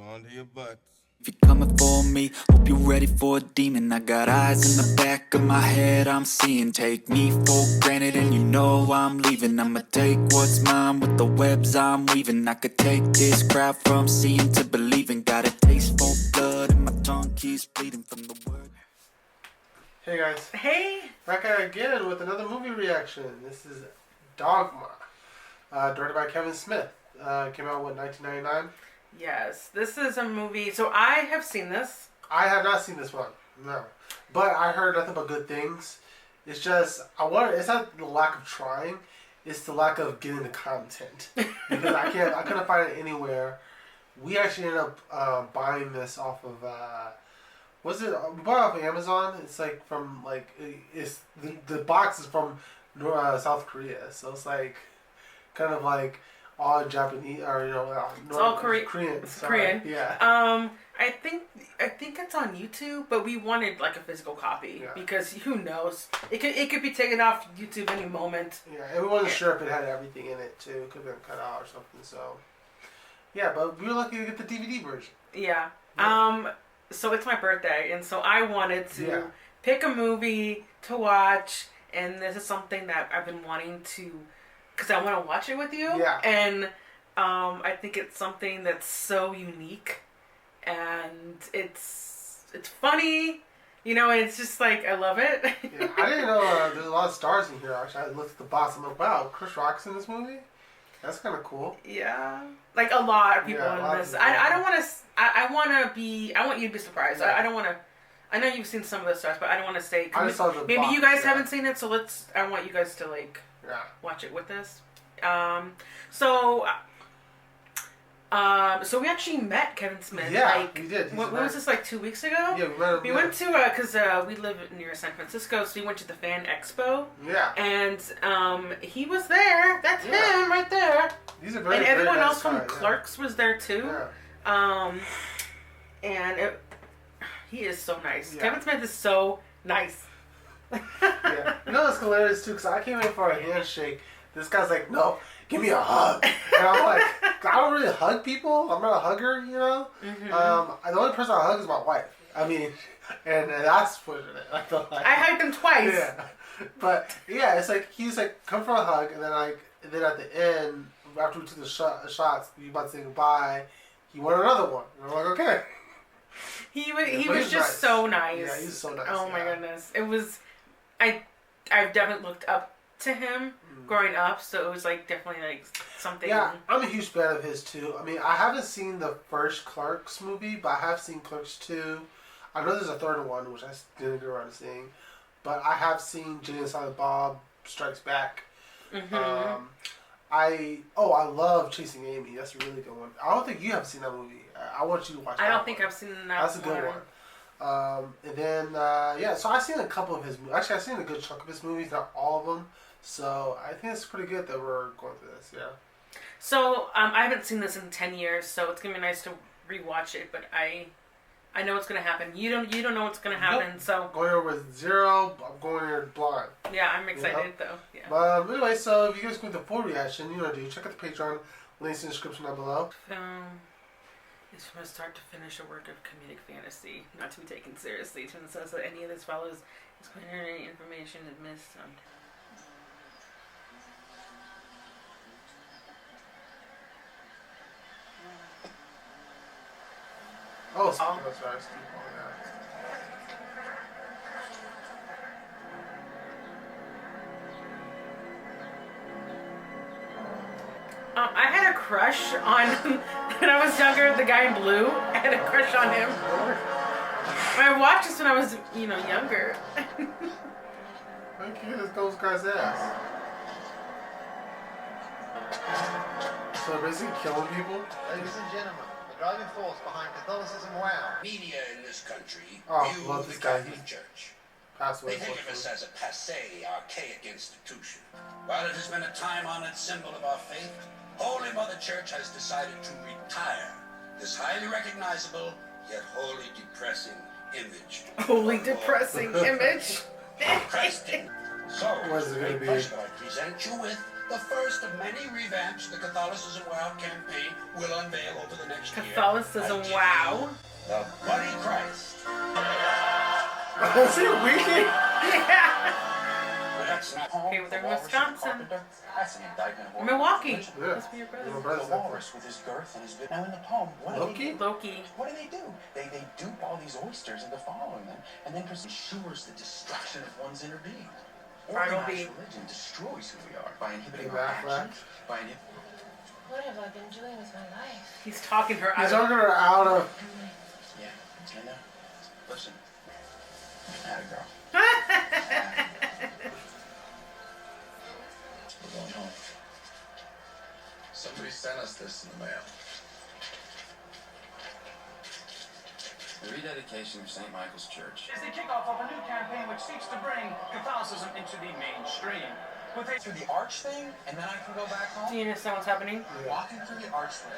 going to your butts. If you're coming for me, hope you're ready for a demon. I got eyes in the back of my head, I'm seeing. Take me for granted and you know I'm leaving. I'ma take what's mine with the webs I'm weaving. I could take this crowd from seeing to believing. Got a taste for blood and my tongue keeps bleeding from the word. Hey guys, Hey! back at it again with another movie reaction. This is Dogma, directed by Kevin Smith. Came out, 1999? Yes, this is a movie. So I have seen this. I have not seen this one, no. But I heard nothing but good things. It's just, it's not the lack of trying, it's the lack of getting the content. Because I couldn't find it anywhere. We actually ended up buying this off of, we bought it off of Amazon. It's like from, it's the box is from South Korea. So it's like, kind of like, all Japanese, or It's all Korean. It's Korean. Yeah. I think it's on YouTube, but we wanted like a physical copy because who knows? It could be taken off YouTube any moment. Yeah, and we wasn't sure if it had everything in it too. It could have been cut out or something. So, yeah, but we were lucky to get the DVD version. Yeah. So it's my birthday, and so I wanted to pick a movie to watch, and this is something that I've been wanting to. Because I want to watch it with you. Yeah. And I think it's something that's so unique. And it's funny. You know, and it's just like, I love it. Yeah, I didn't know there's a lot of stars in here. Actually, I looked at the box. I'm like, wow, Chris Rock's in this movie? That's kind of cool. Yeah. Like, a lot of people in this. I don't want to... I want you to be surprised. Yeah. I don't want to... I know you've seen some of the stars, but I don't want to say... Maybe box, you guys haven't seen it, so I want you guys to, like... Yeah. Watch it with us. So we actually met Kevin Smith. Yeah, we did. What was this, like 2 weeks ago? Yeah, we met him. We went to because we live near San Francisco, so we went to the Fan Expo. Yeah. And he was there. That's him right there. He's a very and everyone very nice else from guy, Clerks was there too. Yeah. He is so nice. Yeah. Kevin Smith is so nice. Yeah. You know what's hilarious too? Because I came in for a handshake. This guy's like, no, give me a hug. And I'm like, I don't really hug people. I'm not a hugger, you know? Mm-hmm. The only person I hug is my wife. I mean, and that's pushing it. I feel like. I hugged him twice. Yeah. But, yeah, it's like, he's like, come for a hug. And then, and then at the end, after we took the shots, you about to say goodbye, he wanted another one. And I'm like, okay. He was just nice. So nice. Yeah, he's so nice. Oh, my goodness. It was... I've definitely looked up to him growing up, so it was like definitely like something. Yeah, I'm a huge fan of his too. I mean, I haven't seen the first Clerks movie, but I have seen Clerks 2. I know there's a third one, which I didn't get around to seeing, but I have seen Jay and Silent Bob Strikes Back. Mm-hmm. I love Chasing Amy. That's a really good one. I don't think you have seen that movie. I want you to watch that. I don't think I've seen that. That's a good one. And then, so I've seen a couple of his movies. Actually, I've seen a good chunk of his movies, not all of them. So I think it's pretty good that we're going through this, yeah. So, I haven't seen this in 10 years, so it's going to be nice to rewatch it, but I know what's going to happen. You don't know what's going to happen, so... Going here with zero, I'm going here blind. Yeah, I'm excited, though. Yeah. But anyway, so if you guys want the full reaction, you know what to do. Check out the Patreon. Links in the description down below. Is from start to finish a work of comedic fantasy, not to be taken seriously, to insist that any of this follows is any information is missed sometimes. Oh, sorry, Steve. I had a crush on, when I was younger, the guy in blue. I had a crush on him. I watched this when I was, younger. How cute is those guys' ass? So basically killing people? Ladies and gentlemen, the driving force behind Catholicism wow. Media in this country view love the this guy. Catholic Church. Passed away. They think of us as a passé, archaic institution. While it has been a time-honored symbol of our faith, Holy Mother Church has decided to retire this highly recognizable yet wholly depressing image. Wholly depressing image. Christ. So, What is it gonna be? I present you with The first of many revamps the Catholicism Wow campaign will unveil over the next year. Catholicism Wow. The Bloody Christ. Is he weeping? Yeah. That's not home. Okay, they're in Wisconsin. That's an indictment of Milwaukee. Yeah. Must be your brother. My The brother's walrus with his girth and his bit. Now in the poem, what do Loki? they do? Loki. What do? They dupe all these oysters into following them, and then ensures the destruction of one's inner being. Bartleby. Organized religion destroys who we are by inhibiting Hey, our Affleck. actions, by inhibiting. What have I been doing with my life? He's talking her He's out. talking her out of. Yeah, I know. Listen, atta girl. We're going home. Somebody sent us this in the mail. The rededication of St. Michael's Church. Is the kickoff of a new campaign which seeks to bring Catholicism into the mainstream. With a Through the arch thing, and then I can go back home? Do you understand what's happening? Walking through the archway,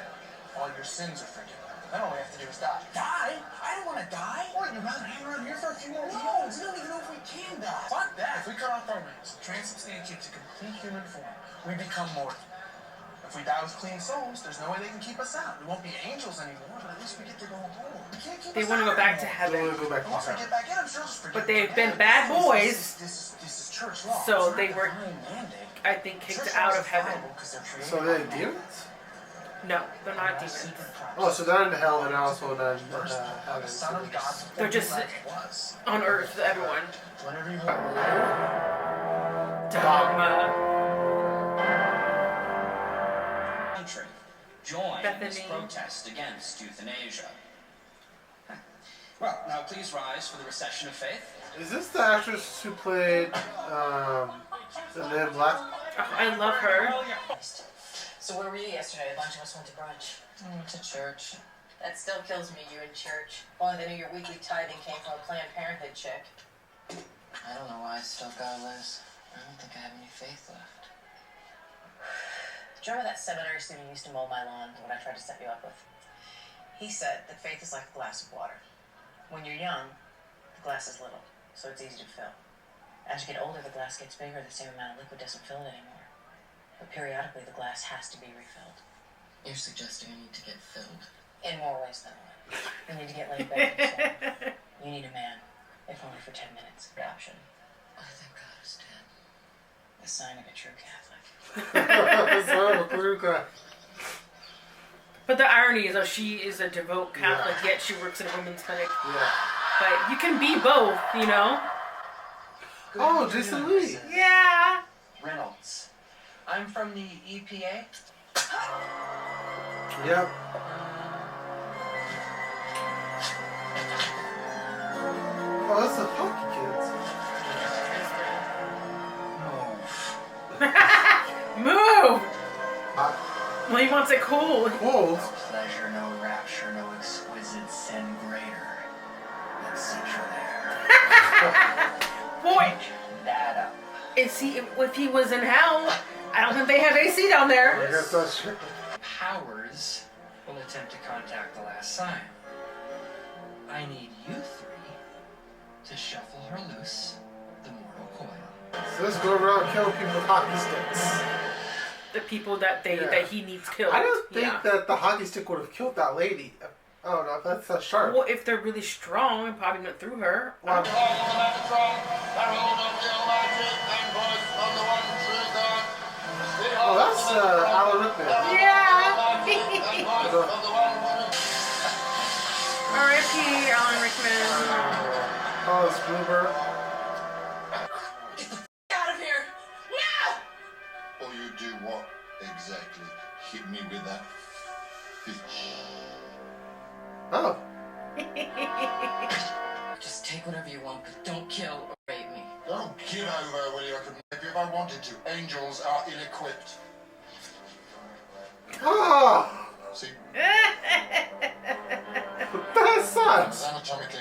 all your sins are forgiven. Then all we have to do is die. Die? I don't want to die. What, you'd rather hang around here for a few more years? No, we don't even know if we can die. Fuck that. If we cut off our limbs, transubstantiate to complete human form, we become mortal. If we die with clean souls, there's no way they can keep us out. We won't be angels anymore, but at least we get to go home. We can't keep They us want to out go back to anymore. They want heaven. to go back And once we to get back in, I'm sure they'll just forget But they've us been again. bad boys. This is church law. So It's they not were, divine mandate. I think, kicked Church out laws of heaven. are because they're created So they're by man. demons? No, they're not By demons. secret practice. Oh, so they're in hell and also not First, the Son of God. They're just was. on earth, everyone. Whenever you want. Dogma. Country. Join this Bethany. protest against euthanasia. Well, now please rise for the recession of faith. Is this the actress who played the Man in Black? Oh, I love her. So where were you yesterday? A bunch of us went to brunch. I went to church. That still kills me, you in church. If only they knew your weekly tithing came from a Planned Parenthood check. I don't know why I still gotta lose. I don't think I have any faith left. Do you remember that seminary student who used to mow my lawn when I tried to set you up with? He said that faith is like a glass of water. When you're young, the glass is little, so it's easy to fill. As you get older, the glass gets bigger, the same amount of liquid doesn't fill it anymore. But periodically, the glass has to be refilled. You're suggesting I need to get filled. In more ways than one. You need to get laid back yourself. You need a man, if only for 10 minutes. Adoption. I think God is dead. The sign of a true Catholic. But the irony is that she is a devout Catholic, yet she works in a women's clinic. Yeah. But you can be both, you know? Oh, Jason Lee. Yeah. Reynolds. I'm from the EPA. Yep. Oh, that's the Hockey Kids. Move! Hot Well, he wants it cool. cold. Pleasure, no rapture, no exquisite sin greater than sexual air. Boy, That up. is he? If he was in hell, I don't think they have AC down I there. guess that's true. Powers will attempt to contact the last sign. I need you three to shuffle her loose the mortal coil. So let's go around killing people with hockey sticks. The people that he needs killed. I don't think Yeah. that the hockey stick would have killed that lady. I don't know if that's that sharp. Well, if they're really strong, it probably went through her. Well, oh, that's Alan Rickman. Yeah. R.I.P. Alan Rickman. Oh, it's Gruber. Out of here! Now! Or you do what exactly? Hit me with that fish. Oh. Just take whatever you want, but don't kill or rape me. Don't get over, will you? I could maybe if I wanted to. Angels are ill-equipped. Oh. See, That sucks. anatomically,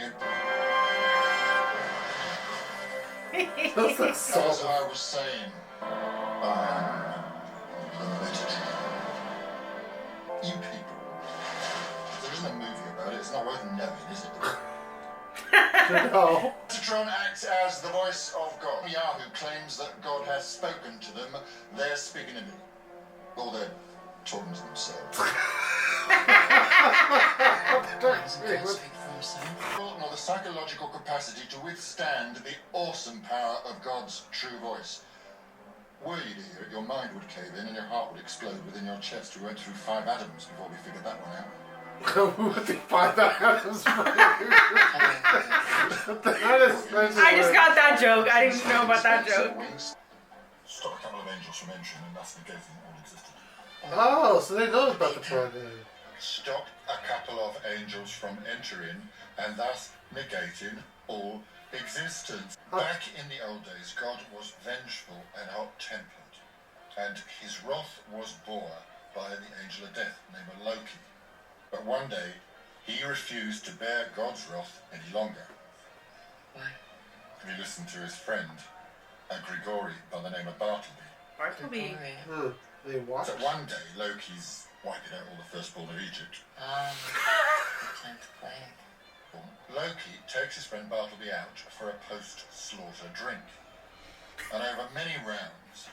That's like as so. I was saying, hereditary. You people. There isn't a movie about it. It's not worth knowing, is it? No. It's a Metatron acts as the voice of God. Yahoo claims that God has spoken to them. They're speaking to me. Or they're talking to themselves. Nor the psychological capacity to withstand the awesome power of God's true voice. Were you to hear it, your mind would cave in and your heart would explode within your chest. We went through 5 atoms before we figured that one out. I just got that joke. I didn't know about that joke. Stop a couple of angels from entering and thus negating all existence. Oh, so they know about the plan. Stop a couple of angels from entering and thus negating all existence. Back in the old days, God was vengeful and hot-tempered, and his wrath was bore by the angel of death named Loki. But one day, he refused to bear God's wrath any longer. Why? He listened to his friend, a Grigori by the name of Bartleby. Bartleby. They watched. So one day, Loki's wiping out all the firstborn of Egypt. Time to play. Loki takes his friend Bartleby out for a post-slaughter drink. And over many rounds,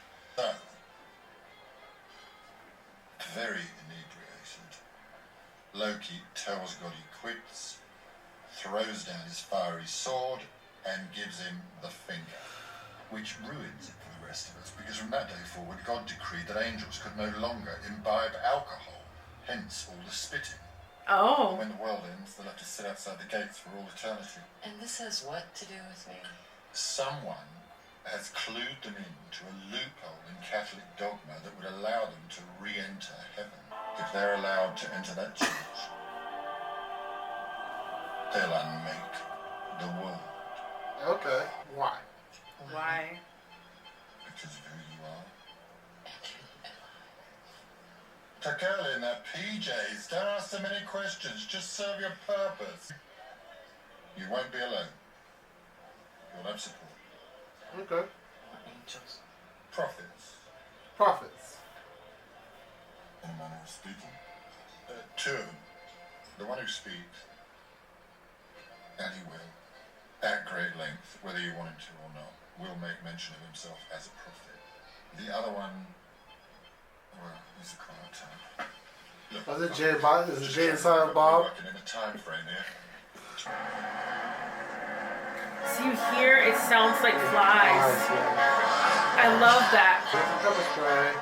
very inebriated, Loki tells God he quits, throws down his fiery sword, and gives him the finger, which ruins it for the rest of us, because from that day forward, God decreed that angels could no longer imbibe alcohol, hence all the spitting. Oh. When the world ends, they'll have to sit outside the gates for all eternity. And this has what to do with me? Someone has clued them into a loophole in Catholic dogma that would allow them to re-enter heaven. If they're allowed to enter that church, they'll unmake the world. Okay. Why? Why? Because of who you are. Takela in that PJs, don't ask so many questions, just serve your purpose. You won't be alone. You'll have support. Okay. Angels. Prophets, Prophets. in a manner of speaking. 2 of them. The one who speaks, and he will, at great length, whether you want him to or not, will make mention of himself as a prophet. The other one, well, he's a quiet type. Look, Was it Jay Bob? Is it just Jay and trying to Silent Bob? working in a time frame here. So you hear it sounds like flies. I love that. Pepper spray.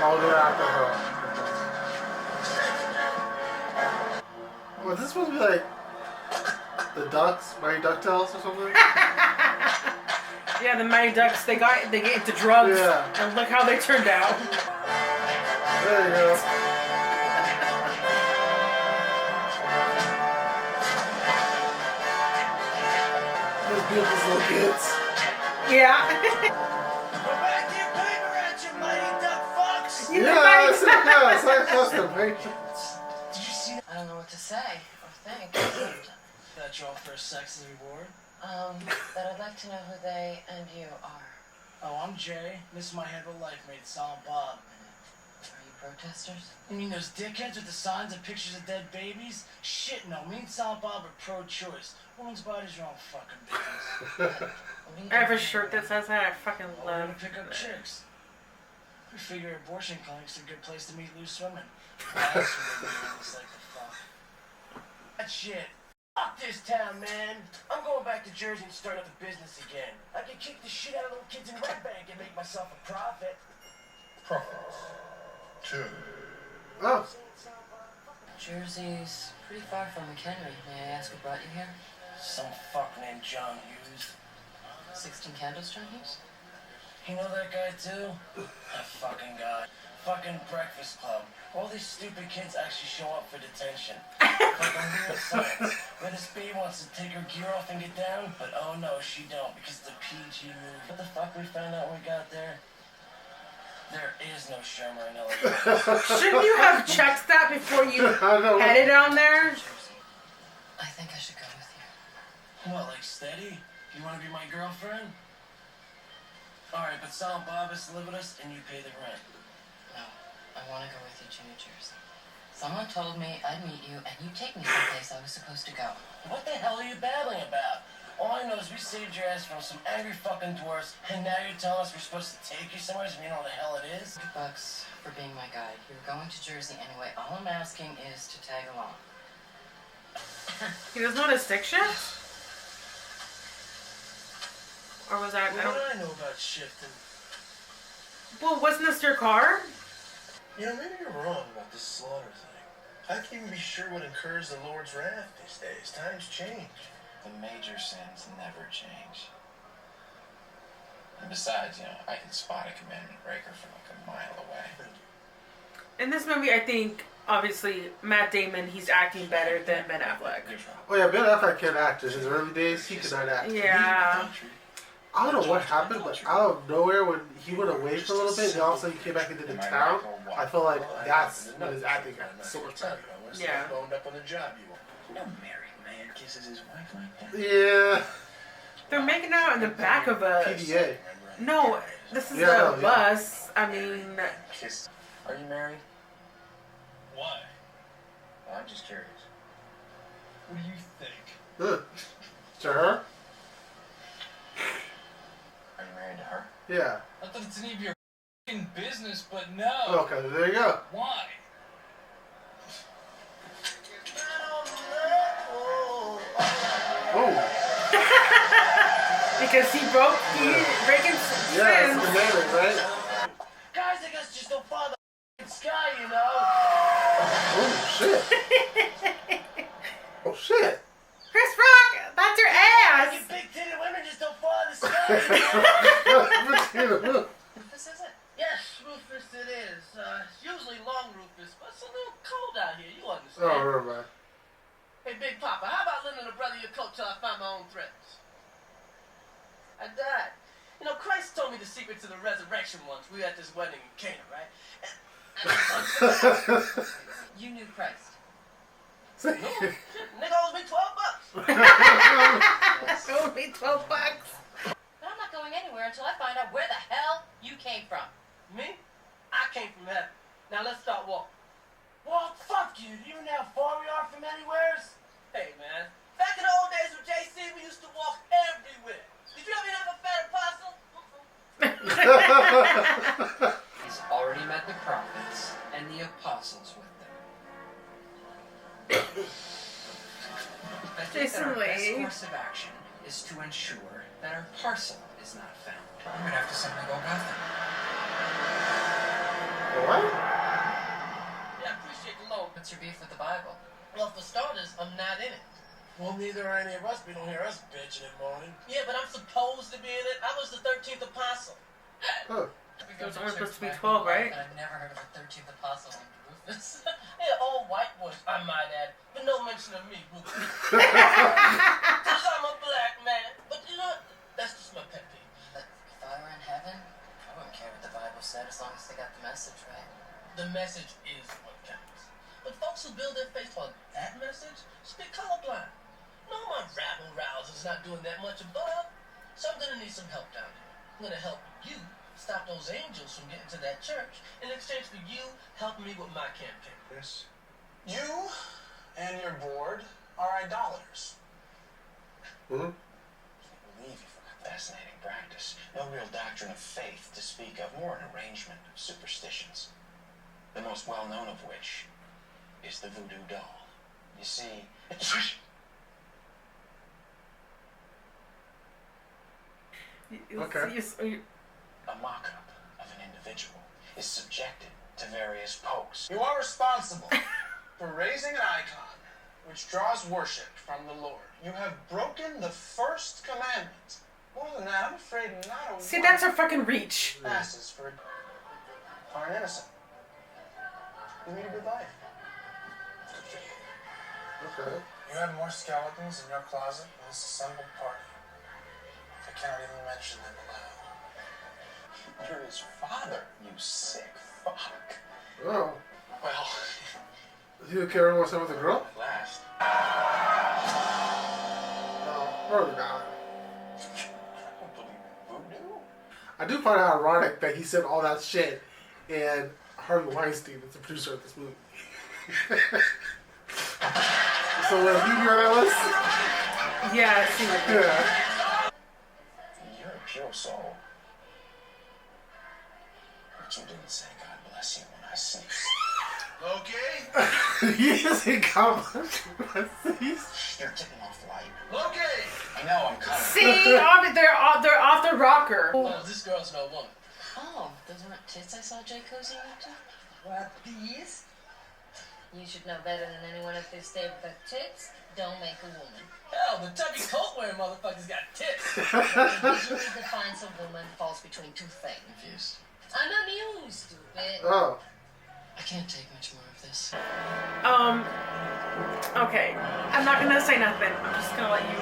Oh, they're after her. Was this supposed to be like the Ducks, Mighty DuckTales or something? Yeah, the Mighty Ducks, they get into drugs. Yeah. And look how they turned out. There you go. Those beautiful little kids. Yeah. Back your paper at you, mighty duck fox! You Yeah, Mighty that's the Patriots. Did you see I don't know what to say or think. that you all for a sexy reward? But I'd like to know who they and you are. Oh, I'm Jay. This is my head of life mate, Silent Bob. Are you protesters? You mean those dickheads with the signs and pictures of dead babies? Shit, no. Me and Silent Bob are pro-choice. Women's bodies are all fucking business. I have a shirt that says that. I fucking We're love gonna pick up it. chicks. We figure abortion clinics are a good place to meet loose women. That's what it's like the fuck. That shit. Fuck this town, man. I'm going back to Jersey and start up a business again. I can kick the shit out of little kids in Red Bank and make myself a profit. Prophets. 2 of them. Oh, Jersey's pretty far from McHenry. May I ask what brought you here? Some fuck named John Hughes. 16 Candles, John Hughes? You know that guy too? That fucking guy. Fucking Breakfast Club. All these stupid kids actually show up for detention. Fucking weird science. Where this bee wants to take her gear off and get down, but oh no, she don't, because it's a PG movie. What the fuck we found out when we got there? There is no Shermer in LA. Shouldn't you have checked that before you I know. headed down there? I think I should go with you. What, like steady? You want to be my girlfriend? Alright, but Silent Bob has to live with us and you pay the rent. No, I want to go with you to New Jersey. Someone told me I'd meet you and you'd take me someplace I was supposed to go. What the hell are you babbling about? All I know is we saved your ass from some angry fucking dwarfs, and now you're telling us we're supposed to take you somewhere so we know what the hell it is? $100 for being my guide. You're going to Jersey anyway. All I'm asking is to tag along. He doesn't know how to stick shift? Or was that... What do I know about shifting? Well, wasn't this your car? You know, maybe you're wrong about this slaughter thing. I can't even be sure what incurs the Lord's wrath these days. Times change. The major sins never change. And besides, I can spot a commandment breaker from like a mile away. In this movie, I think, obviously, Matt Damon, he's acting better than Ben Affleck. Oh yeah, Ben Affleck can't act. In his early days, he could not act. Yeah. I don't know what happened, but out of nowhere, when he went away for a little bit, and all of a sudden he came back into the town, I feel like that's when his acting got so much better. Yeah. Boned up on the job you want. No married man kisses his wife like that. Yeah. They're making out in the back of a... PDA. No, this is Yeah, a bus. I mean... Kiss. Are you married? Why? I'm just curious. What do you think? Good. To her? Are you married to her? Yeah. Not that it's any of your f***ing business, but no. Okay, there you go. Why? Oh. Because he broke Reagan's Yeah, sins. that's the name, right? Guys, I guess just don't follow the sky, you know? Oh, shit. Oh, shit. Chris Rock, that's your ass. You big-titted women just don't follow the sky, you know? Rufus, is it? Yes, Rufus it is. It's usually long Rufus, but it's a little cold out here, you Oh, understand. never mind. Hey, Big Papa, how about lending a brother your coat till I find my own threads? I died. You know, Christ told me the secret to the resurrection once. We were at this wedding in Cana, right? You knew Christ. No, shit, nigga owes me $12. It would be $12. But I'm not going anywhere until I find out where the hell you came from. Me? I came from heaven. Now let's start walking. Well, fuck you. Do you know how far we are from anywheres? Hey, man. Back in the old days with JC, we used to walk everywhere. Did you ever have a fat apostle? He's already met the prophets and the apostles with them. I think that our best Basically. course of action is to ensure that our parcel is not found. I'm gonna have to suddenly go Gotham. What? Yeah, I appreciate the loan. What's your beef with the Bible? Well, for starters, I'm not in it. Well, neither are any of us. We don't hear us bitching and moaning. Yeah, but I'm supposed to be in it. I was the 13th apostle. Oh. There's only supposed to be 12, right? I've never heard of a 13th apostle named Rufus. Yeah, all white boys, I might add. But no mention of me, Rufus. Because I'm a black man. But you know what? That's just my pet peeve. But if I were in heaven, I wouldn't care what the Bible said as long as they got the message right. The message is what counts. But folks who build their faith on that message should be colorblind. No, my rabble-rousers not doing that much above. So I'm gonna need some help down here. I'm gonna help you stop those angels from getting to that church in exchange for you helping me with my campaign. Chris, you and your board are idolaters. Mm-hmm. I can't believe you for that fascinating practice. No real doctrine of faith to speak of, more an arrangement of superstitions. The most well-known of which is the voodoo doll. You see, Okay. a mock-up of an individual is subjected to various pokes. You are responsible for raising an icon which draws worship from the Lord. You have broken the first commandment. More than that, I'm afraid not a See, one that's our fucking reach. passes for an innocent. You lead a good life. Okay. You have more skeletons in your closet than this assembled party. I can't even mention them aloud. You're his father, you sick fuck. Oh. Well, Is he okay with with the girl? at last. No, probably not. I don't believe in voodoo. I do find it ironic that he said all that shit and Harvey Weinstein is the producer of this movie. So what, you hear that was? Yeah, I see what Yeah. You're a pure soul. But you didn't say God bless you when I sneezed. Okay? You just say God bless you. You're getting off light. Okay! I know, I'm kind of... See, they're off the rocker. Oh, this girl's no woman. Oh, those weren't tits I saw Jay cozying up to? What, these? You should know better than anyone at this table that tits don't make a woman. Hell, the tubby coat wearing motherfuckers got tits. What usually defines a woman falls between two things. Confused. I'm amused, stupid. Oh. I can't take much more of this. Okay. I'm not gonna say nothing. I'm just gonna let you.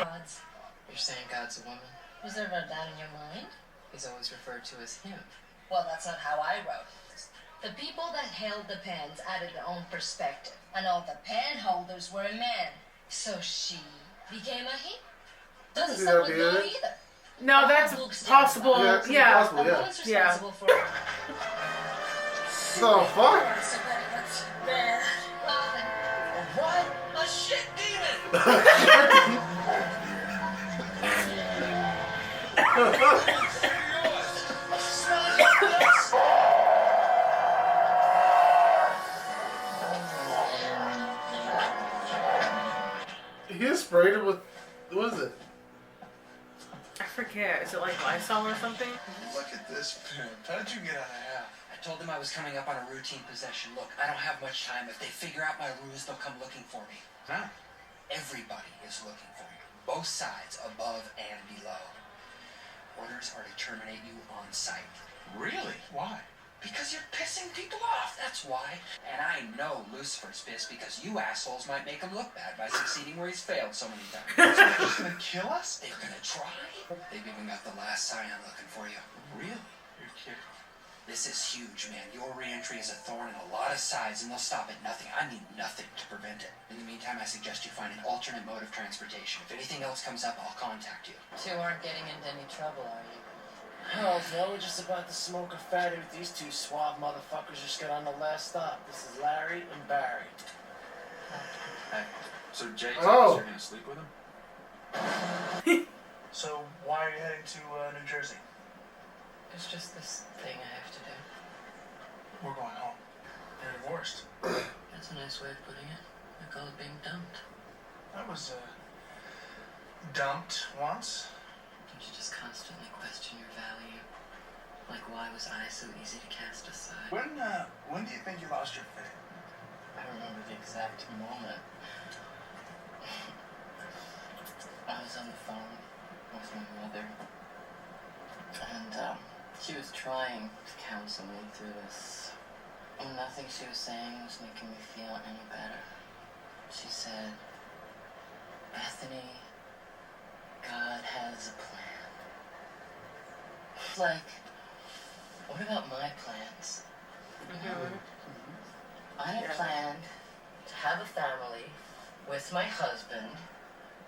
Gods. You're saying God's a woman? Was there ever that in your mind? He's always referred to as him. Well, that's not how I wrote it. The people that held the pens added their own perspective, and all the pen holders were a man. So she became a he? Doesn't Yeah, sound like dude. God either. No, that's possible. Yeah, it's Yeah. possible, A yeah. woman's responsible for it. So fuck. What? A shit demon! He sprayed it with, what is it? I forget. Is it like Lysol or something? Look at this pimp. How did you get out of half? I told them I was coming up on a routine possession. Look, I don't have much time. If they figure out my ruse, they'll come looking for me. Huh? Everybody is looking for you. Both sides, above and below. Orders are to terminate you on sight. Really? Why? Because you're pissing people off, that's why. And I know Lucifer's pissed because you assholes might make him look bad by succeeding where he's failed so many times. So they're just gonna kill us? They're gonna try. They've even got the last scion looking for you. Really? You're kidding. This is huge, man. Your re-entry is a thorn in a lot of sides, and they'll stop at nothing. I mean nothing to prevent it. In the meantime, I suggest you find an alternate mode of transportation. If anything else comes up, I'll contact you. You aren't getting into any trouble, are you? Hell no, we're just about to smoke a fatty with these two suave motherfuckers just got on the last stop. This is Larry and Barry. Hey, so Jay Oh. you're gonna sleep with him? So why are you heading to New Jersey? It's just this thing I have to do. We're going home. You're divorced. That's a nice way of putting it. I call it being dumped. I was dumped once. Don't you just constantly question your value? Like, why was I so easy to cast aside? When do you think you lost your faith? I remember the exact moment. I was on the phone with my mother, and she was trying to counsel me through this, and nothing she was saying was making me feel any better. She said, "Bethany, God has a plan." Like, what about my plans? I had planned to have a family with my husband.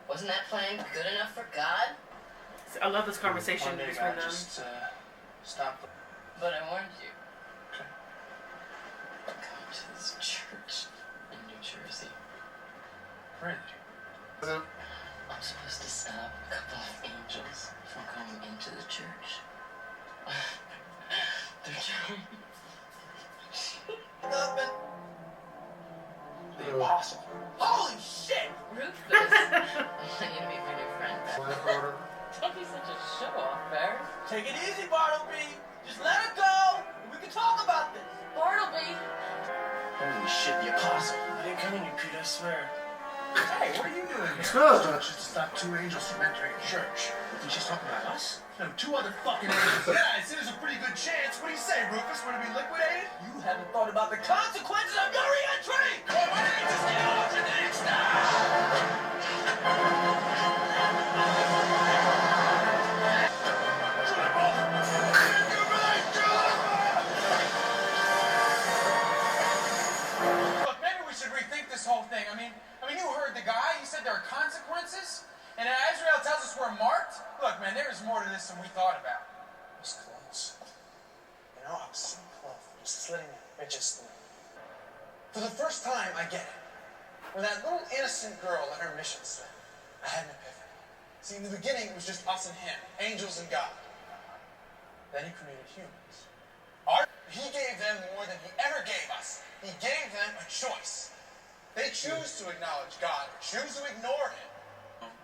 Wasn't that plan good enough for God? I love this conversation One day between God them. just stopped. But I warned you. Okay. Come to this church in New Jersey. Really? I'm supposed to stop a couple of angels from going into the church. They're trying. Nothing. The apostle. Holy shit! Rufus! I want you to meet my new friend, Barry. Don't be such a show-off, Barry. Take it easy, Bartleby. Just let it go. We can talk about this. Bartleby! Holy shit, the apostle. I didn't come in here, Pete, I swear. Hey, what are you doing here? She's to stop two angels from entering church. You think she's talking about us? No, two other fucking angels. Yeah, I see there's a pretty good chance. What do you say, Rufus? We're to be liquidated? You haven't thought about the consequences of your re-entry. Well, why don't you just get on to the next Look, maybe we should rethink this whole thing. I mean, you heard the guy. He said there are consequences. And Israel tells us we're marked. Look, man, there is more to this than we thought about. I was close. You know, I was so close. Just slitting the bitches through. For the first time, I get it. When that little innocent girl let her mission slip, I had an epiphany. See, in the beginning, it was just us and him, angels and God. Then he created humans. He gave them more than he ever gave us. He gave them a choice. They choose to acknowledge God or choose to ignore him.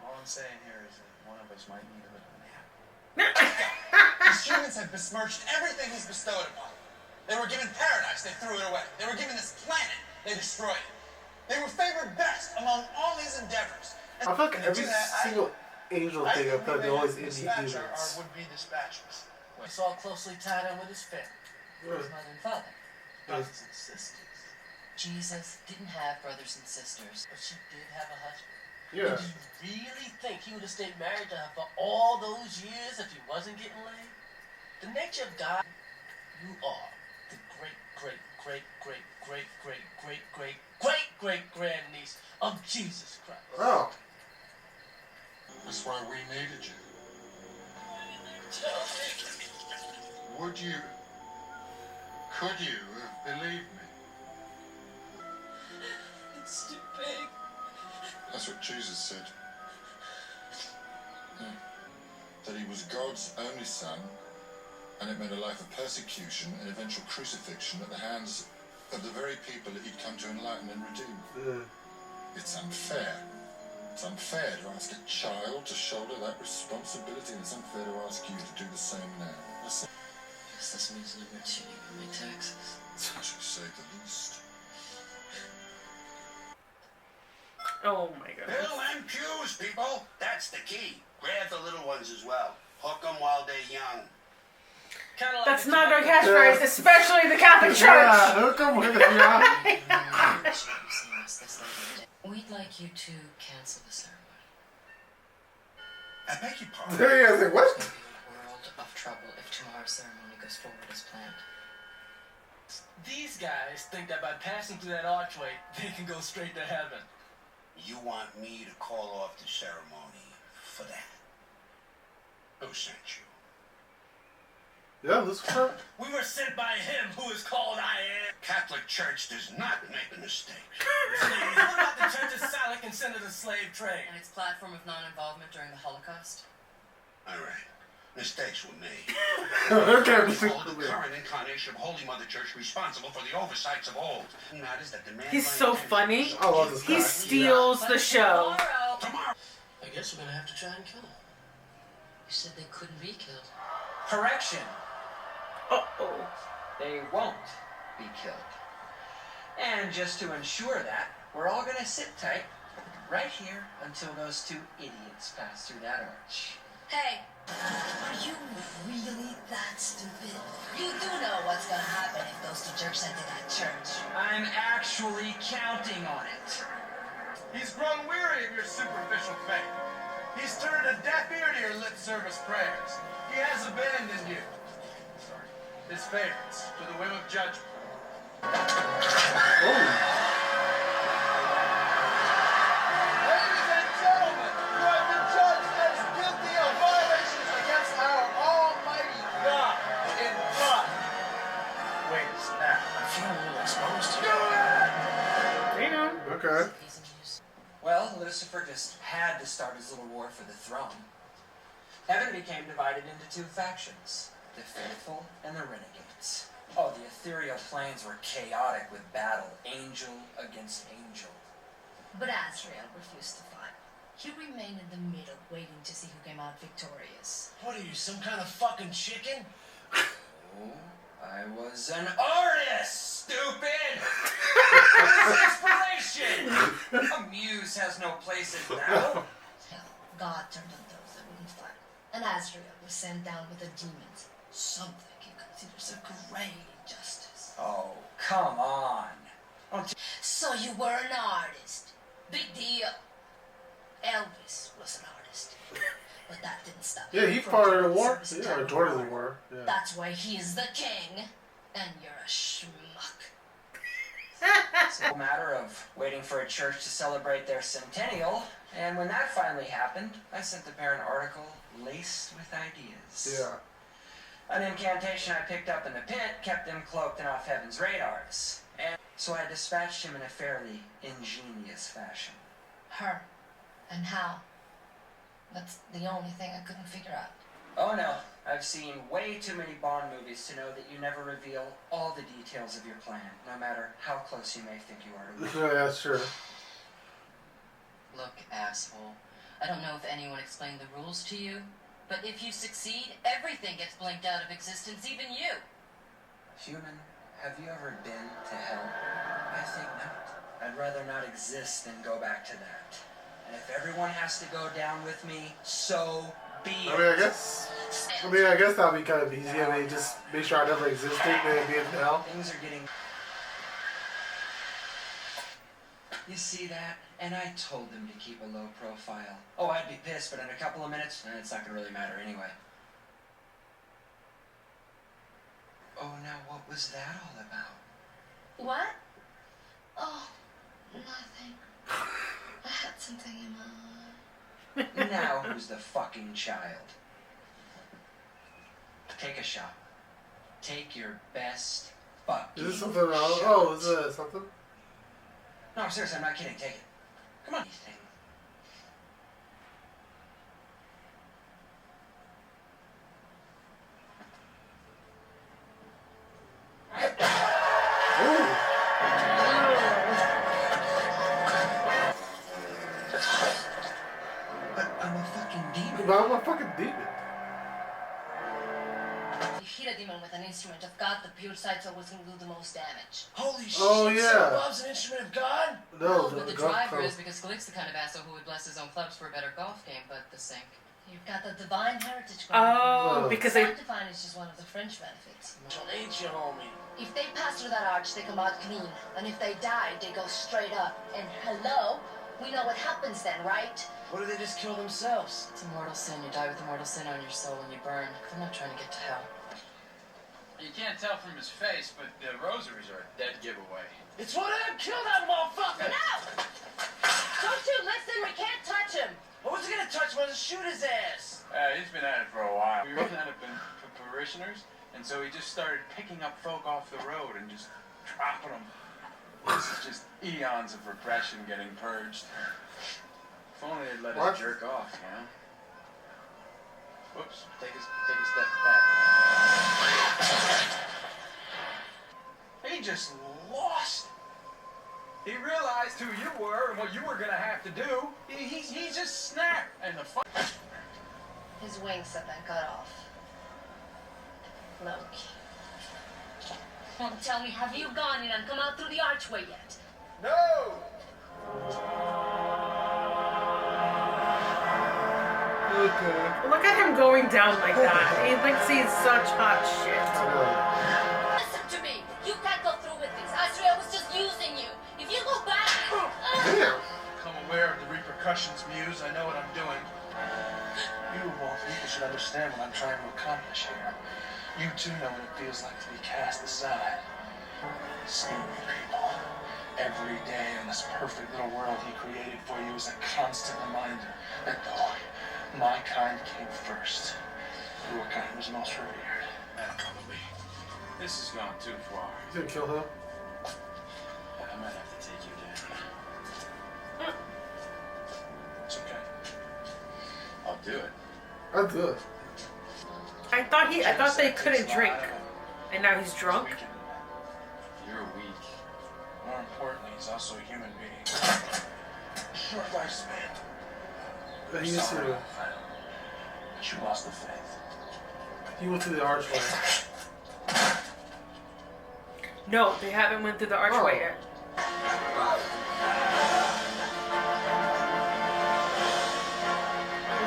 All I'm saying here is that one of us might need a little nap. These humans have besmirched everything he's bestowed upon them. They were given paradise, they threw it away. They were given this planet, they destroyed it. They were favored best among all his endeavors. I feel like every single angel thing I feel like they always in the dispatch our humans. would-be dispatchers. It's all closely tied in with his family. His mother and father. Brothers and sisters. Jesus didn't have brothers and sisters. But she did have a husband. Yeah. And do you really think he would have stayed married to her for all those years if he wasn't getting laid? The nature of God, you are the great grandniece of Jesus Christ. Oh. That's why we needed you. Would you, could you have believed me? It's too big. That's what Jesus said. That he was God's only son, and it meant a life of persecution and eventual crucifixion at the hands of the very people that he'd come to enlighten and redeem. It's unfair. It's unfair to ask a child to shoulder that responsibility, and it's unfair to ask you to do the same now. Guess this means never cheating on my taxes. I should say the least. Oh my god. Bill and pews, people. That's the key. Grab the little ones as well. Hook them while they're young. Kinda like That's not their catchphrase, especially the Catholic Church. Yeah, hook 'em with it, yeah. We'd like you to cancel the ceremony. I beg your pardon. Yeah, I was like, what? We'll be in a world of trouble if tomorrow's ceremony goes forward as planned. These guys think that by passing through that archway, they can go straight to heaven. You want me to call off the ceremony for that? Who sent you? Yeah, Lucifer. We were sent by him who is called I Am. Catholic Church does not make mistakes. What about the church's silent consent to the slave trade? And its platform of non-involvement during the Holocaust? All right. Mistakes were made. Okay, We hold the current incarnation of Holy Mother Church responsible for the oversights of old. Matters that demand He's so funny. I love this guy. He steals the show. Tomorrow. I guess we're gonna have to try and kill him. You said they couldn't be killed. Correction. Uh-oh. They won't be killed. And just to ensure that, we're all gonna sit tight right here until those two idiots pass through that arch. Hey, are you really that stupid? You do know what's gonna happen if those two jerks enter that church. I'm actually counting on it. He's grown weary of your superficial faith. He's turned a deaf ear to your lip service prayers. He has abandoned you. His favorites to the whim of judgment. Ladies and gentlemen, you have been judged as guilty of violations against our Almighty God in blood. Wait, snap. I feel a little exposed Do here. it! Okay. Well, Lucifer just had to start his little war for the throne. Heaven became divided into two factions, the faithful and the renegades. Oh, the ethereal planes were chaotic with battle, angel against angel. But Azrael refused to fight. He remained in the middle, waiting to see who came out victorious. What are you, some kind of fucking chicken? Oh, I was an artist, stupid! It's inspiration! A muse has no place in battle. Hell, God turned on those that wouldn't fight. And Azrael was sent down with the demons. Something he considers a great injustice. Oh, come on. So you were an artist. Big deal. Elvis was an artist. But that didn't stop Yeah, him he from fought in the doing war. service Yeah, to during the God. war. Yeah. That's why he is the king. And you're a schmuck. It's a matter of waiting for a church to celebrate their centennial, and when that finally happened, I sent the pair an article laced with ideas. Yeah. An incantation I picked up in the pit kept them cloaked and off heaven's radars. And So I dispatched him in a fairly ingenious fashion. Her. And how? That's the only thing I couldn't figure out. Oh no, I've seen way too many Bond movies to know that you never reveal all the details of your plan, no matter how close you may think you are to it. Yeah, that's true. Look, asshole. I don't know if anyone explained the rules to you, but if you succeed, everything gets blinked out of existence, even you. Human, have you ever been to hell? I think not. I'd rather not exist than go back to that. And if everyone has to go down with me, so be it. I mean, I guess that'd be kind of easy. I mean, just make sure I never existed, then be in hell. Things are getting... You see that? And I told them to keep a low profile. Oh, I'd be pissed, but in a couple of minutes, it's not gonna really matter anyway. Oh, now what was that all about? What? Oh, nothing. I had something in mind. Now who's the fucking child? Take a shot. Take your best fucking Is this something wrong? shot. Oh, is it something? No, seriously, I'm not kidding. Take it. Come on. Thing. But I'm a fucking demon. But I'm a fucking demon. If you hit a demon with an instrument of God, the pure side's always going to do the most damage. Holy shit, Oh, yeah. Bob's an instrument of God? No, But the golf driver club. is because Glick's the kind of asshole who would bless his own clubs for a better golf game, but the sink. You've got the divine heritage. Oh, because they... Divine is just one of the French benefits. Don't ain't you, homie. If they pass through that arch, they come out clean. And if they die, they go straight up. And hello, we know what happens then, right? What if they just kill themselves? It's a mortal sin. You die with a mortal sin on your soul and you burn. I'm not trying to get to hell. You can't tell from his face, but the rosaries are a dead giveaway. It's one of them. Kill that motherfucker! No! Don't you listen? We can't touch him. Well, what's he gonna touch when to shoot his ass? He's been at it for a while. We ran out of parishioners, and so he just started picking up folk off the road and just dropping them. This is just eons of repression getting purged. If only they'd let us jerk off, you know? Whoops, take a step back. He just lost. He realized who you were and what you were gonna have to do. He just snapped, and the fuck. His wings have been cut off. Loki. Well, tell me, have you gone in and come out through the archway yet? No! Okay. Look at him going down like that. He thinks he's such hot shit. Listen to me. You can't go through with this. Asriel was just using you. If you go back... Damn. I'm aware of the repercussions, Muse. I know what I'm doing. You, of all people, should understand what I'm trying to accomplish here. You, too, know what it feels like to be cast aside. Same people. Every day in this perfect little world he created for you is a constant reminder that, boy, my kind came first. Your kind was most revered. Probably. This has gone too far. You gonna kill him? I might have to take you down. It's okay. I'll do it. I'll do it. I thought they couldn't drink, and now he's drunk. You're weak. More importantly, he's also a human being. Short lifespan. He used Sorry, to. but you lost the faith. He went to the archway. No, they haven't went through the archway yet.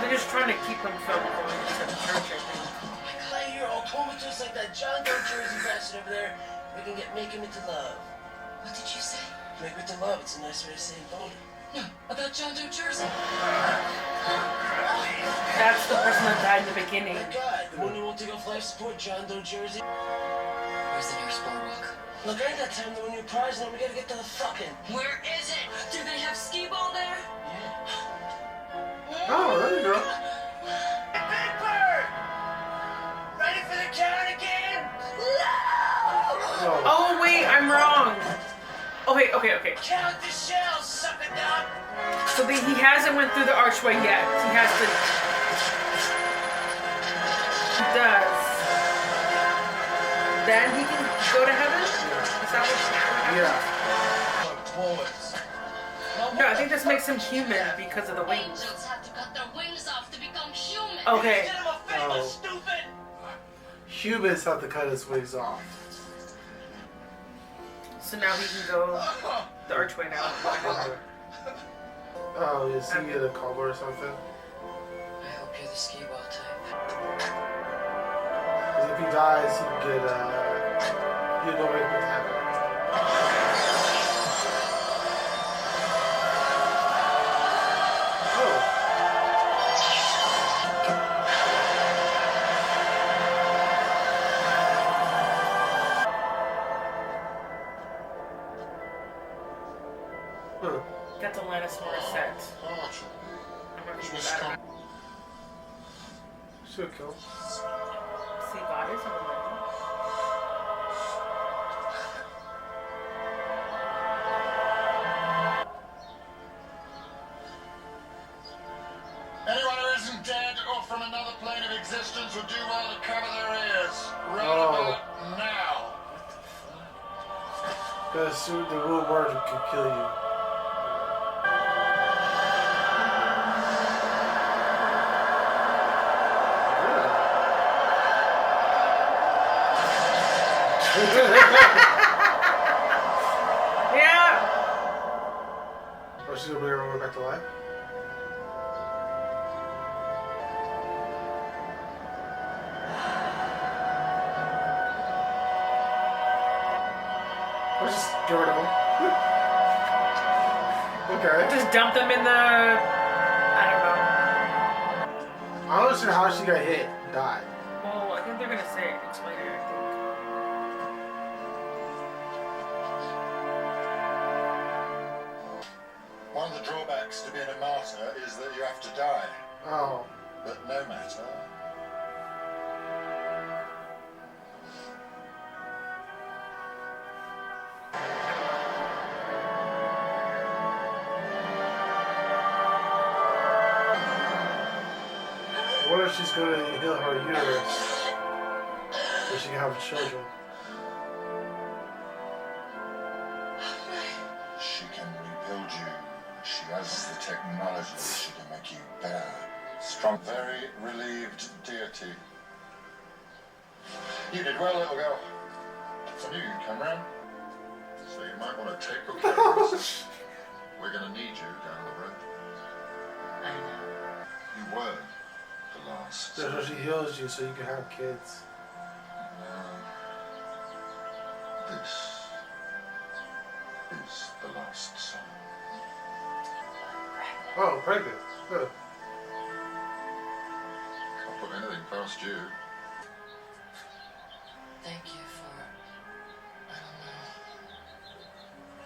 They're just trying to keep them from going to the church, I think. I hear all comatose like that John Doe Jersey bastard over there. We can make him into love. What did you say? Make him into love. It's a nice way of saying boner. No, about John Doe Jersey. That's the person that died in the beginning. My God, the one who won't take off life support, John Doe Jersey. Where's the nearest boardwalk? Look, I ain't got time to win your prize now. We gotta get to the fucking. Where is it? Do they have skee ball there? Oh, there you go. Big Bird! Ready for the count again? Oh. Oh wait, I'm wrong. Okay. Count the shells, sucker dog. So he hasn't went through the archway yet. He has to. He does. Then he can go to heaven? Is that what happens? Yeah. Boys. No, I think this makes him human because of the wings. Angels have to cut their wings off to become human. Okay. Get him a favor, Oh. stupid. Humans have to cut his wings off. So now he can go the archway now. Oh, is he in a coma or something? I hope you're the ski ball type. Because if he dies, he can get, he'll go right to heaven. That's Alanis Morissette. I'm not sure about it. Should kill. See, God is on Anyone who isn't dead or from another plane of existence would do well to cover their ears. Right about now. Because the real word can kill you. Yeah. Oh, she's gonna bring everyone back to life? Or just get rid of them. Okay. Just dump them in the. I don't know. I don't understand how she got hit and died. Well, I think they're gonna say explain it. I think. One of the drawbacks to being a martyr is that you have to die. Oh. But no matter. I wonder if she's going to heal her uterus so she can have children. She can rebuild you. She has the technology. She can make you better. Strong, very relieved deity. You did well, little girl. I knew you'd come round. So you might want to take good care of yourself. We're going to need you down the road. I know. You were the last. So she heals you so you can have kids. This is the last song. Oh, pregnant. Huh. I'll put anything past you. Thank you for, I don't know,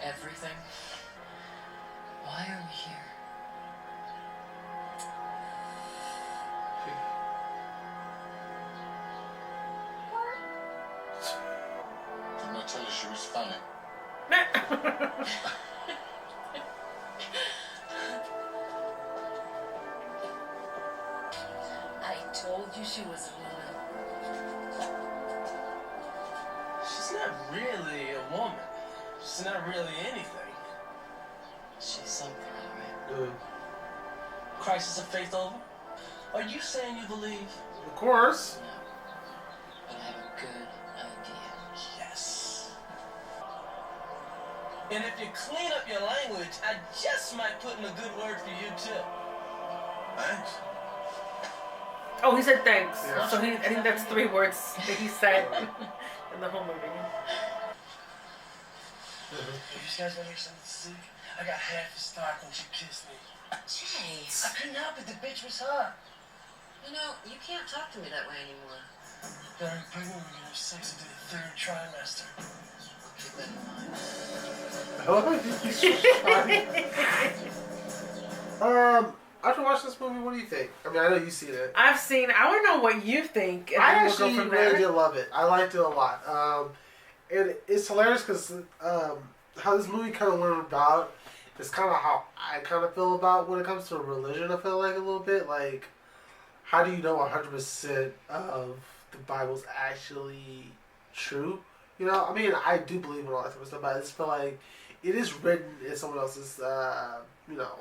everything. Why are we here? Didn't I tell you she was funny? I told you she was a woman. She's not really a woman. She's not really anything. She's something, alright. Good. Crisis of faith over? Are you saying you believe? Of course. No. But I have a good idea. Yes. And if you clean up your language, I just might put in a good word for you too. Thanks. Oh, he said thanks. Yeah. So I think that's 3 words that he said in the whole movie. You guys want to hear something sick? I got half a stock when she kissed me. Jay, I couldn't help it. The bitch was hot. you know, you can't talk to me that way anymore. Better be pregnant when you're 6 into the 3rd trimester. Keep that in mind. After watching this movie, what do you think? I mean, I know you've seen it. I've seen. I want to know what you think. And I then actually we'll go from really there. did love it. I liked it a lot. It's hilarious because how this movie kind of went about is kind of how I kind of feel about when it comes to religion. I feel like a little bit like, how do you know 100% of the Bible's actually true? You know, I mean, I do believe in all that type of stuff, but I just feel like it is written in someone else's, you know,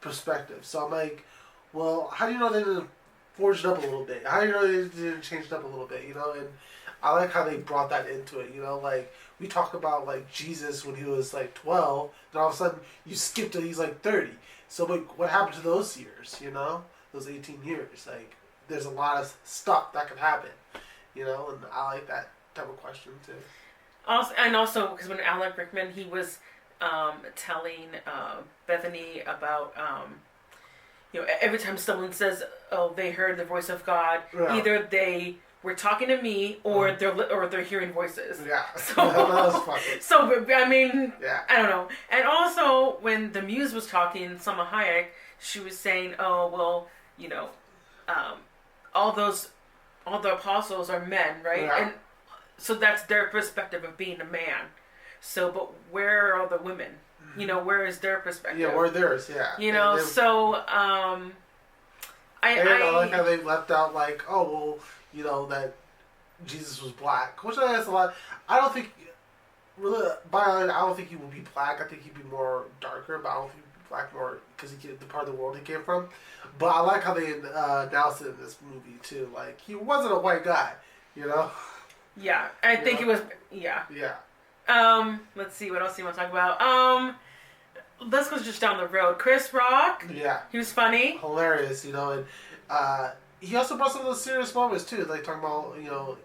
perspective. So I'm like, well, how do you know they didn't forge it up a little bit? How do you know they didn't change it up a little bit? You know, and I like how they brought that into it. You know, like we talk about like Jesus when he was like 12, then all of a sudden you skip till he's like 30. So like, what happened to those years? You know, those 18 years. Like, there's a lot of stuff that could happen. You know, and I like that type of question too. Also, because when Alan Rickman, he was telling Bethany about, you know, every time someone says, "Oh, they heard the voice of God," either they were talking to me or they're hearing voices. Yeah. So, that was funny. So I mean, yeah. I don't know. And also, when the Muse was talking, Salma Hayek, she was saying, "Oh, well, you know, all the apostles are men, right?" Yeah. And so that's their perspective of being a man. So, but where are all the women? You know, where is their perspective? Yeah, where theirs, yeah. You know, so I like how they left out like, oh well, you know, that Jesus was black, which I guess a lot. I don't think really. I don't think he would be black. I think he'd be more darker, but I don't think he'd be black more because the part of the world he came from. But I like how they announced it in this movie too. Like, he wasn't a white guy, you know. Yeah, I think it was. Yeah. Yeah. Let's see what else you want to talk about. Let's go just down the road. Chris Rock. Yeah. He was funny. Hilarious, you know, and he also brought some of those serious moments too, like talking about, you know,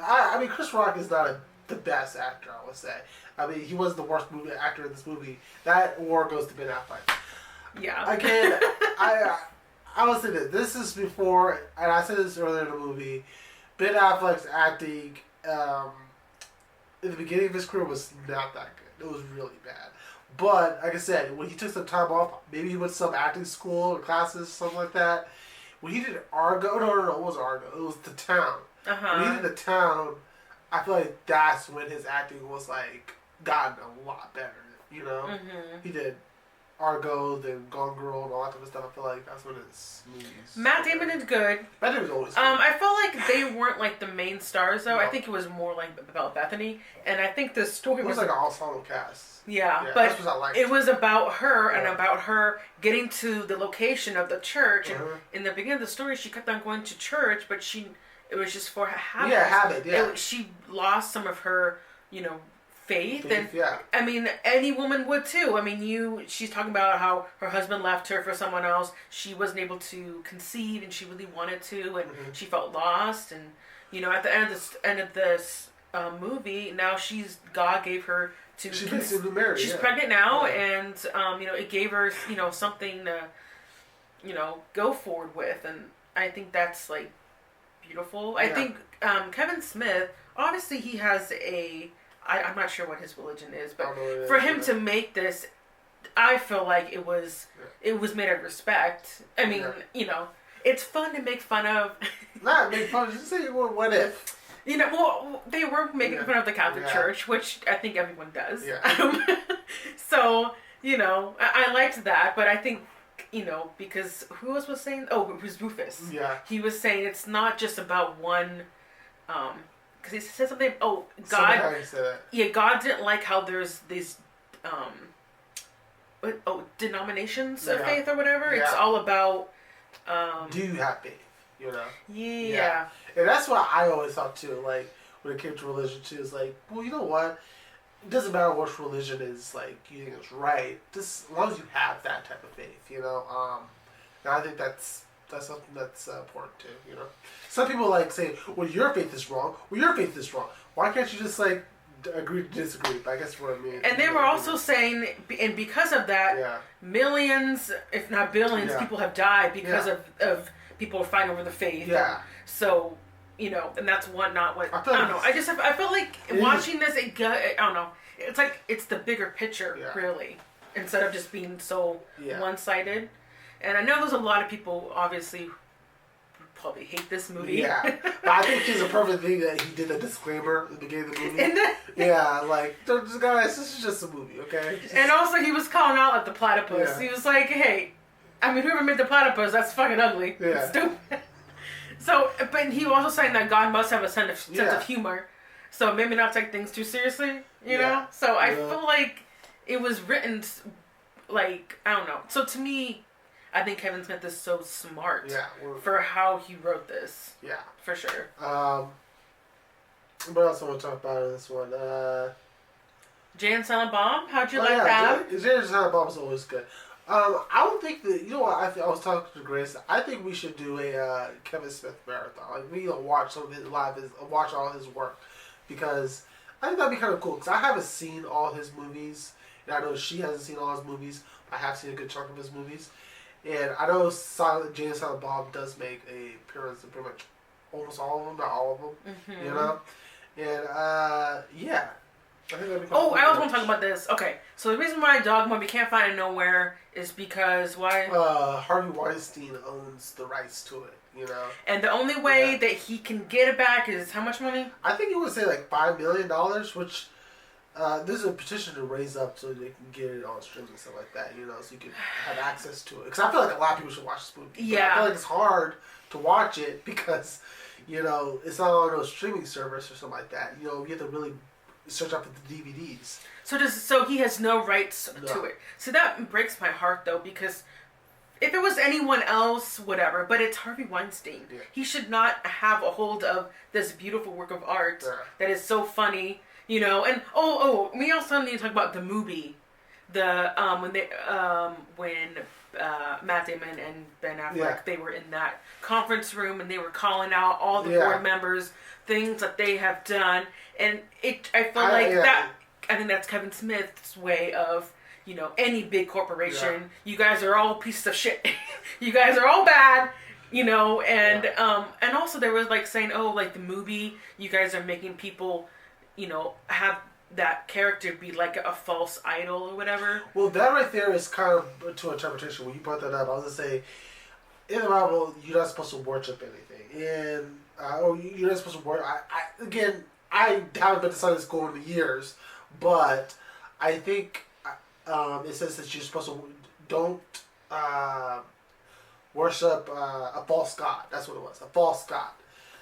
I mean, Chris Rock is not the best actor, I would say. I mean, he was the worst actor in this movie. That award goes to Ben Affleck. Yeah. Again, I would say that this is before, and I said this earlier in the movie, Ben Affleck's acting in the beginning of his career was not that good. It was really bad. But, like I said, when he took some time off, maybe he went to some acting school or classes, something like that. When he did Argo, no, it was Argo. It was The Town. When he did The Town, I feel like that's when his acting was, like, gotten a lot better, you know? Mm-hmm. He did Argo, then Gone Girl, and all that type of stuff. I feel like that's when his movies. Matt Damon did good. Matt Damon was always good. I felt like they weren't like the main stars though. No. I think it was more like about Bethany, and I think the story was like an ensemble cast. Yeah, yeah, but that's what I liked. it was about her and about her getting to the location of the church. And in the beginning of the story, she kept on going to church, but it was just for her habit. Yeah, habit. Yeah, she lost some of her, you know, faith, and yeah. I mean, any woman would too. I mean, she's talking about how her husband left her for someone else. She wasn't able to conceive, and she really wanted to, and she felt lost. And you know, at the end of this movie, now God gave her to. She's basically married. She's pregnant now, and you know, it gave her, you know, something to, you know, go forward with, and I think that's like beautiful. I think Kevin Smith, obviously, he has I'm not sure what his religion is, but for him to make this, I feel like it was made out of respect. I mean, you know, it's fun to make fun of. Not make fun. Just say, well, what if? You know, well, they were making fun of the Catholic Church, which I think everyone does. Yeah. So, you know, I liked that, but I think, you know, because who else was saying? Oh, it was Rufus. Yeah. He was saying it's not just about one. Because he said something. Oh, God. Yeah, God didn't like how there's these, denominations of faith or whatever. Yeah. It's all about. Do you have faith? You know. Yeah. And that's what I always thought too. Like when it came to religion too, is like, well, you know what? It doesn't matter which religion is like you think is right. Just as long as you have that type of faith, you know. And I think that's something that's important too, you know. Some people like say, well, your faith is wrong. Well, your faith is wrong. Why can't you just like agree to disagree? But I guess what I mean. And they were also saying, and because of that, millions, if not billions, people have died because of people fighting over the faith. Yeah. And so, you know, and that's not what I don't know. I felt like watching this. I don't know. It's like it's the bigger picture, really, instead of just being so one-sided. And I know there's a lot of people, obviously, probably hate this movie. Yeah, but I think it's a perfect thing that he did a disclaimer at the beginning of the movie. Yeah, like, guys, this is just a movie, okay? And also, he was calling out at the platypus. Yeah. He was like, hey, I mean, whoever made the platypus, that's fucking ugly. Yeah. It's stupid. So, but he was also saying that God must have a sense of humor. So maybe not take things too seriously, you know? So I feel like it was written, like, I don't know. So to me, I think Kevin Smith is so smart for how he wrote this. Yeah. For sure. What else I want to talk about in this one? Jay and Silent Bob? How'd you like that? Jay and Silent Bob is always good. I don't think that, you know what, I was talking to Grace, I think we should do a Kevin Smith marathon. Like, we need to watch some of his watch all his work. Because I think that'd be kind of cool. Because I haven't seen all his movies. And I know she hasn't seen all his movies. I have seen a good chunk of his movies. And I know Jay and Silent Bob does make a appearance in pretty much almost all of them, not all of them. Mm-hmm. You know? And, yeah. I think that'd be cool. I also want to talk about this. Okay, so the reason why Dogma we can't find it nowhere is because why? Harvey Weinstein owns the rights to it, you know? And the only way that he can get it back is how much money? I think it would say like $5 million, which there's a petition to raise up so they can get it on streaming and stuff like that, you know, so you can have access to it. Because I feel like a lot of people should watch this movie. Yeah. I feel like it's hard to watch it because, you know, it's not on no streaming service or something like that. You know, you have to really search up for the DVDs. So he has no rights to it. So that breaks my heart though, because if it was anyone else, whatever, but it's Harvey Weinstein. Yeah. He should not have a hold of this beautiful work of art that is so funny, you know. And we also need to talk about the movie, when Matt Damon and Ben Affleck they were in that conference room and they were calling out all the board members, things that they have done, and I feel like that. I think that's Kevin Smith's way of, you know, any big corporation. Yeah. You guys are all pieces of shit. You guys are all bad, you know. And and also there was like saying, like the movie, you guys are making people, you know, have that character be like a false idol or whatever. Well, that right there is kind of to interpretation. When you brought that up, I was gonna say, in the Bible, you're not supposed to worship anything, and you're not supposed to worship. I haven't been to Sunday school in years, but I think it says that you're supposed to don't worship a false god. That's what it was, a false god.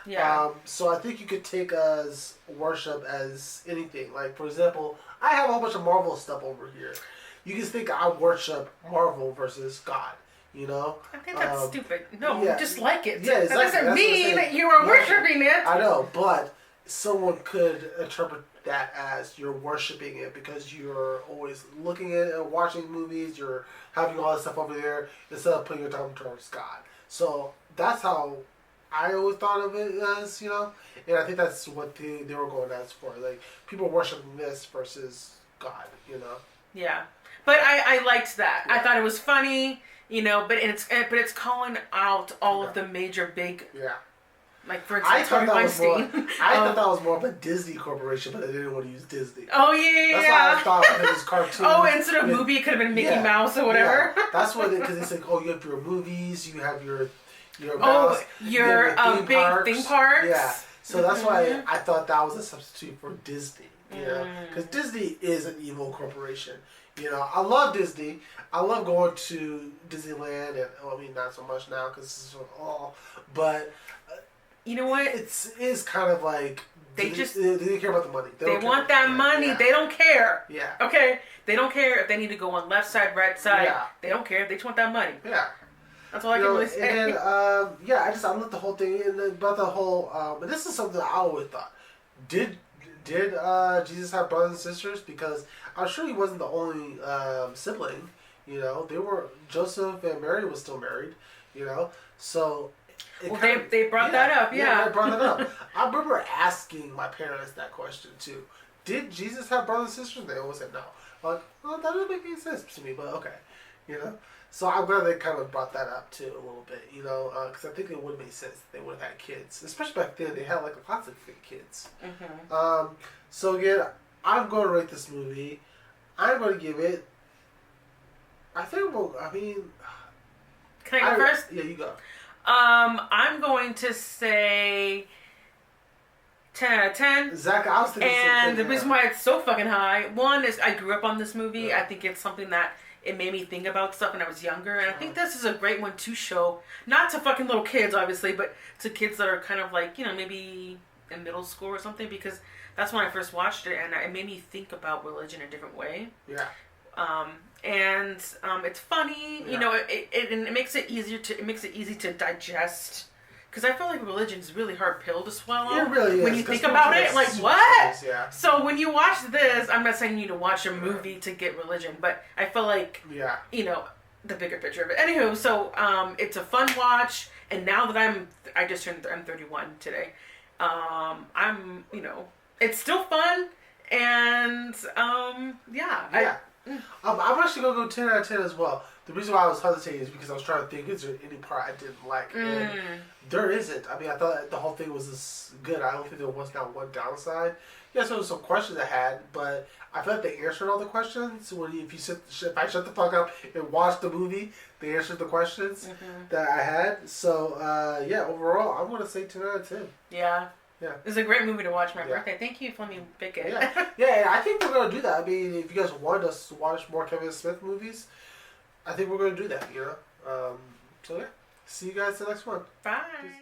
Yeah. So I think you could take as worship as anything. Like, for example, I have a whole bunch of Marvel stuff over here. You can think I worship Marvel versus God, you know? I think that's stupid. No, just like it. Yeah, exactly. That doesn't mean that you are worshiping it. I know, but someone could interpret that as you're worshiping it because you're always looking at it, watching movies, you're having all this stuff over there instead of putting your time towards God. So that's how I always thought of it as, you know, and I think that's what they were going as for, like, people worshiping this versus God, you know. Yeah, but I liked that. Yeah. I thought it was funny, you know, but it's calling out all of the major big. Yeah. Like, for instance, Harvey Weinstein. I thought that was more of a Disney corporation, but they didn't want to use Disney. Oh, yeah. That's why I thought it was cartoon. Instead of movie, it could have been Mickey Mouse or whatever. Yeah. That's what because they said, you have your movies, you have your big parks. theme parks. Yeah. So that's why I thought that was a substitute for Disney. You know, because Disney is an evil corporation. You know, I love Disney. I love going to Disneyland, and I mean, not so much now because this is all, but. You know what? It's kind of like they didn't care about the money. They want that money. Yeah. They don't care. Yeah. Okay. They don't care if they need to go on left side, right side. Yeah. They don't care. They just want that money. Yeah. That's all I can really say. And then, I looked the whole thing about the whole. And this is something I always thought. Did Jesus have brothers and sisters? Because I'm sure he wasn't the only sibling. You know, Joseph and Mary was still married. You know, so. They brought that up, Yeah, they brought it up. I remember asking my parents that question too. Did Jesus have brothers and sisters? They always said no. I'm like, that doesn't make any sense to me, but okay, you know. So I'm glad they kind of brought that up too a little bit, you know, because I think it would make sense that they would have had kids, especially back then. They had like lots of kids. Mm-hmm. So again, I'm going to rate this movie. I'm going to give it. Can I go first? Yeah, you go. I'm going to say 10 out of 10. Exactly. I was thinking And the reason why it's so fucking high, one is I grew up on this movie. Yeah. I think it's something that it made me think about stuff when I was younger. And I think this is a great one to show, not to fucking little kids, obviously, but to kids that are kind of like, maybe in middle school or something, because that's when I first watched it, and it made me think about religion in a different way. Yeah. And it's funny, it makes it easy to digest. Because I feel like religion is a really hard pill to swallow. It really is. When you think about it, like, what? Yeah. So when you watch this, I'm not saying you to watch a movie to get religion, but I feel like, the bigger picture of it. Anywho, so it's a fun watch, and now that I'm 31 today, it's still fun, and yeah. I'm actually gonna go 10 out of 10 as well. The reason why I was hesitating is because I was trying to think, is there any part I didn't like? And there isn't. I mean, I thought the whole thing was this good. I don't think there was not one downside. Yes, there was some questions I had, but I feel like they answered all the questions. If I shut the fuck up and watch the movie, they answered the questions that I had. So, overall, I'm gonna say 10 out of 10. Yeah. Yeah. It's a great movie to watch for my birthday. Thank you for letting me pick it. Yeah, I think we're going to do that. I mean, if you guys want us to watch more Kevin Smith movies, I think we're going to do that, So, yeah. See you guys in the next one. Bye.